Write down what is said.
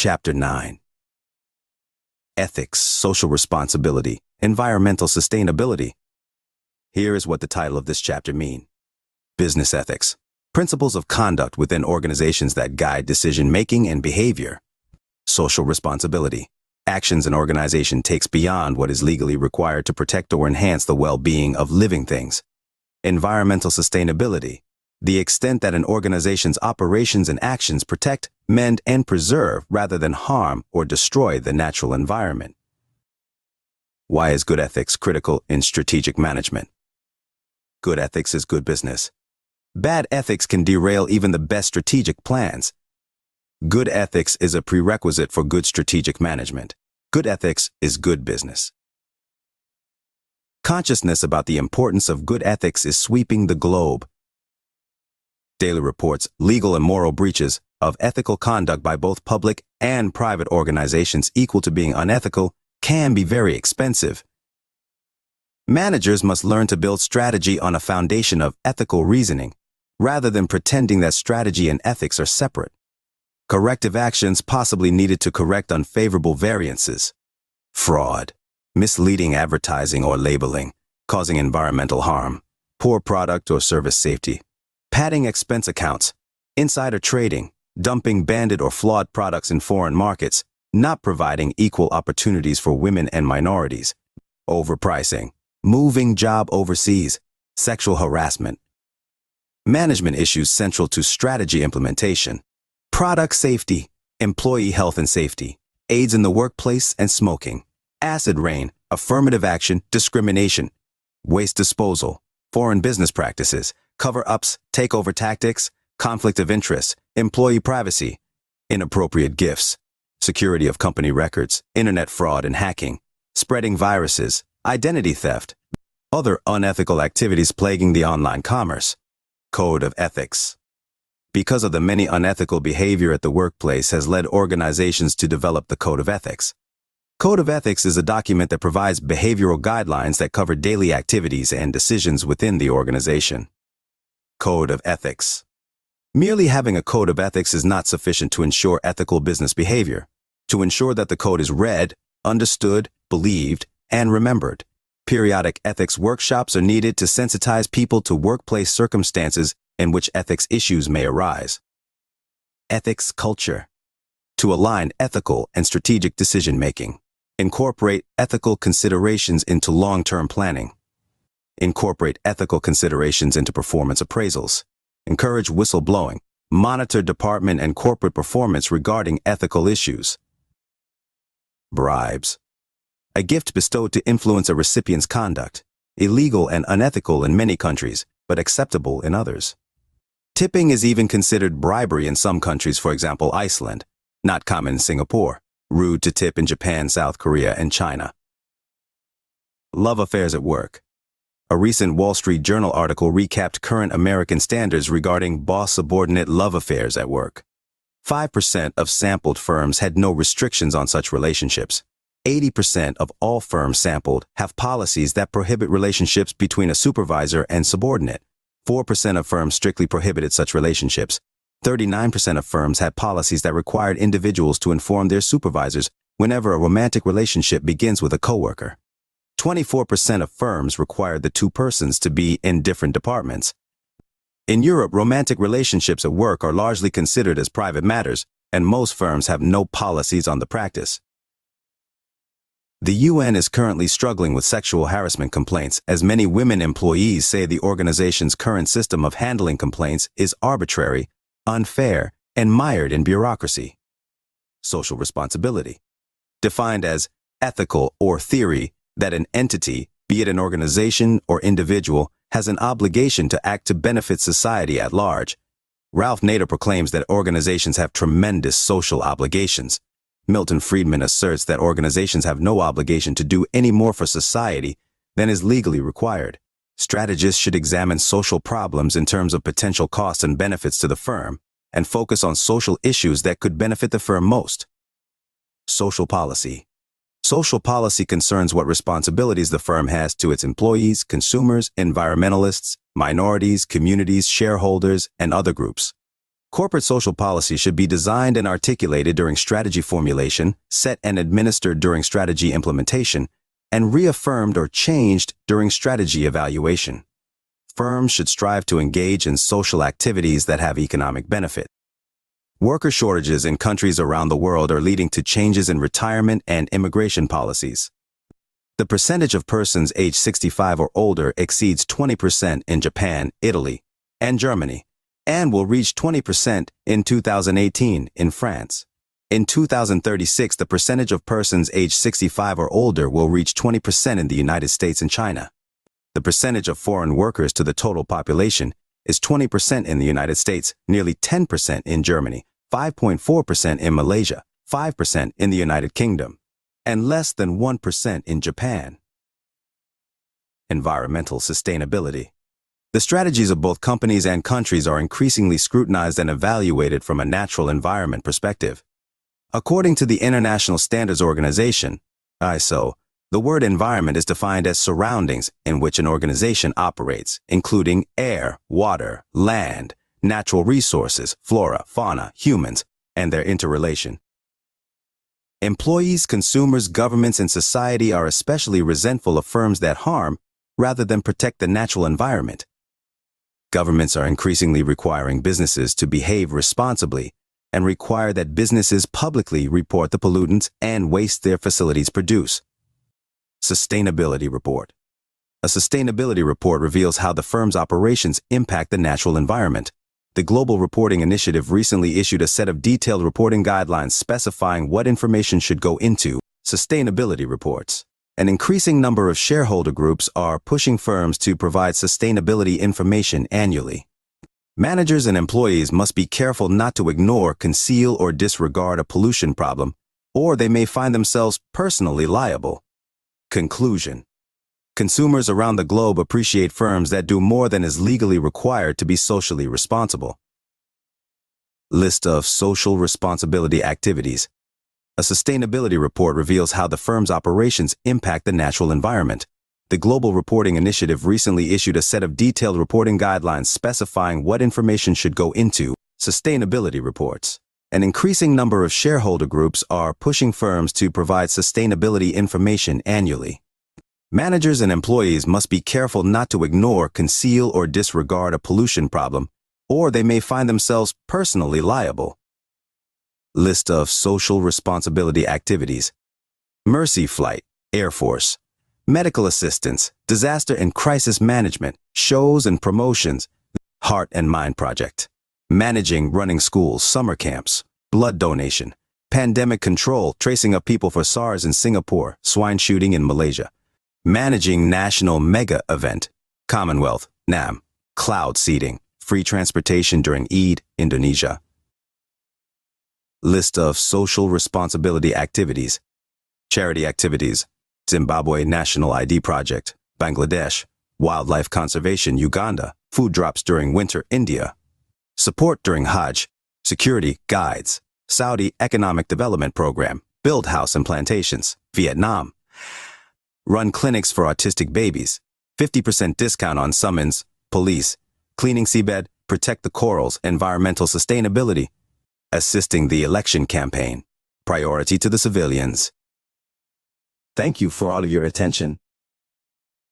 Chapter 9. Ethics, Social Responsibility, Environmental Sustainability. Here is what the title of this chapter means. Business ethics. Principles of conduct within organizations that guide decision-making and behavior. Social responsibility. Actions an organization takes beyond what is legally required to protect or enhance the well-being of living things. Environmental sustainability. The extent that an organization's operations and actions protect, mend, and preserve rather than harm or destroy the natural environment. Why is good ethics critical in strategic management? Good ethics is good business. Bad ethics can derail even the best strategic plans. Good ethics is a prerequisite for good strategic management. Good ethics is good business. Consciousness about the importance of good ethics is sweeping the globe. Daily reports legal and moral breaches of ethical conduct by both public and private organizations equal to being unethical can be very expensive. Managers must learn to build strategy on a foundation of ethical reasoning, rather than pretending that strategy and ethics are separate. Corrective actions possibly needed to correct unfavorable variances. Fraud, misleading advertising or labeling, causing environmental harm, poor product or service safety, padding expense accounts, insider trading, dumping banded or flawed products in foreign markets, not providing equal opportunities for women and minorities, overpricing, moving job overseas, sexual harassment. Management issues central to strategy implementation. Product safety, employee health and safety, AIDS in the workplace and smoking, acid rain, affirmative action, discrimination, waste disposal, foreign business practices, cover-ups, takeover tactics, conflict of interest, employee privacy, inappropriate gifts, security of company records, internet fraud and hacking, spreading viruses, identity theft, other unethical activities plaguing the online commerce. Code of ethics. Because of the many unethical behavior at the workplace has led organizations to develop the Code of Ethics. Code of Ethics is a document that provides behavioral guidelines that cover daily activities and decisions within the organization. Code of Ethics. Merely having a code of ethics is not sufficient to ensure ethical business behavior. To ensure that the code is read, understood, believed, and remembered, periodic ethics workshops are needed to sensitize people to workplace circumstances in which ethics issues may arise. Ethics culture. To align ethical and strategic decision-making. Incorporate ethical considerations into long-term planning. Incorporate ethical considerations into performance appraisals. Encourage whistleblowing. Monitor department and corporate performance regarding ethical issues. Bribes. A gift bestowed to influence a recipient's conduct. Illegal and unethical in many countries, but acceptable in others. Tipping is even considered bribery in some countries, for example, Iceland. Not common in Singapore. Rude to tip in Japan, South Korea, and China. Love affairs at work. A recent Wall Street Journal article recapped current American standards regarding boss-subordinate love affairs at work. 5% of sampled firms had no restrictions on such relationships. 80% of all firms sampled have policies that prohibit relationships between a supervisor and subordinate. 4% of firms strictly prohibited such relationships. 39% of firms had policies that required individuals to inform their supervisors whenever a romantic relationship begins with a coworker. 24% of firms required the two persons to be in different departments. In Europe, romantic relationships at work are largely considered as private matters, and most firms have no policies on the practice. The UN is currently struggling with sexual harassment complaints, as many women employees say the organization's current system of handling complaints is arbitrary, unfair, and mired in bureaucracy. Social responsibility. Defined as ethical or theory that an entity, be it an organization or individual, has an obligation to act to benefit society at large. Ralph Nader proclaims that organizations have tremendous social obligations. Milton Friedman asserts that organizations have no obligation to do any more for society than is legally required. Strategists should examine social problems in terms of potential costs and benefits to the firm, and focus on social issues that could benefit the firm most. Social policy. Social policy concerns what responsibilities the firm has to its employees, consumers, environmentalists, minorities, communities, shareholders, and other groups. Corporate social policy should be designed and articulated during strategy formulation, set and administered during strategy implementation, and reaffirmed or changed during strategy evaluation. Firms should strive to engage in social activities that have economic benefit. Worker shortages in countries around the world are leading to changes in retirement and immigration policies. The percentage of persons aged 65 or older exceeds 20% in Japan, Italy, and Germany, and will reach 20% in 2018 in France. In 2036, the percentage of persons aged 65 or older will reach 20% in the United States and China. The percentage of foreign workers to the total population is 20% in the United States, nearly 10% in Germany, 5.4% in Malaysia, 5% in the United Kingdom, and less than 1% in Japan. Environmental sustainability. The strategies of both companies and countries are increasingly scrutinized and evaluated from a natural environment perspective. According to the International Standards Organization, ISO, the word environment is defined as surroundings in which an organization operates, including air, water, land, natural resources, flora, fauna, humans, and their interrelation. Employees, consumers, governments, and society are especially resentful of firms that harm rather than protect the natural environment. Governments are increasingly requiring businesses to behave responsibly and require that businesses publicly report the pollutants and waste their facilities produce. Sustainability report. A sustainability report reveals how the firm's operations impact the natural environment. The Global Reporting Initiative recently issued a set of detailed reporting guidelines specifying what information should go into sustainability reports. An increasing number of shareholder groups are pushing firms to provide sustainability information annually. Managers and employees must be careful not to ignore, conceal, or disregard a pollution problem, or they may find themselves personally liable. Conclusion. Consumers around the globe appreciate firms that do more than is legally required to be socially responsible. List of social responsibility activities. A sustainability report reveals how the firm's operations impact the natural environment. The Global Reporting Initiative recently issued a set of detailed reporting guidelines specifying what information should go into sustainability reports. An increasing number of shareholder groups are pushing firms to provide sustainability information annually. Managers and employees must be careful not to ignore, conceal, or disregard a pollution problem, or they may find themselves personally liable. List of social responsibility activities. Mercy Flight, Air Force. Medical assistance, disaster and crisis management, shows and promotions, Heart and Mind Project. Managing running schools, summer camps, blood donation, pandemic control, tracing up people for SARS in Singapore, swine shooting in Malaysia. Managing national mega event, Commonwealth, NAM, cloud seeding, free transportation during Eid, Indonesia. List of social responsibility activities. Charity activities, Zimbabwe National ID Project, Bangladesh, wildlife conservation, Uganda, food drops during winter, India. Support during Hajj, security, guides, Saudi Economic Development Program, build house and plantations, Vietnam. Run clinics for autistic babies, 50% discount on summons, police, cleaning seabed, protect the corals, environmental sustainability. Assisting the election campaign, priority to the civilians. Thank you for all of your attention.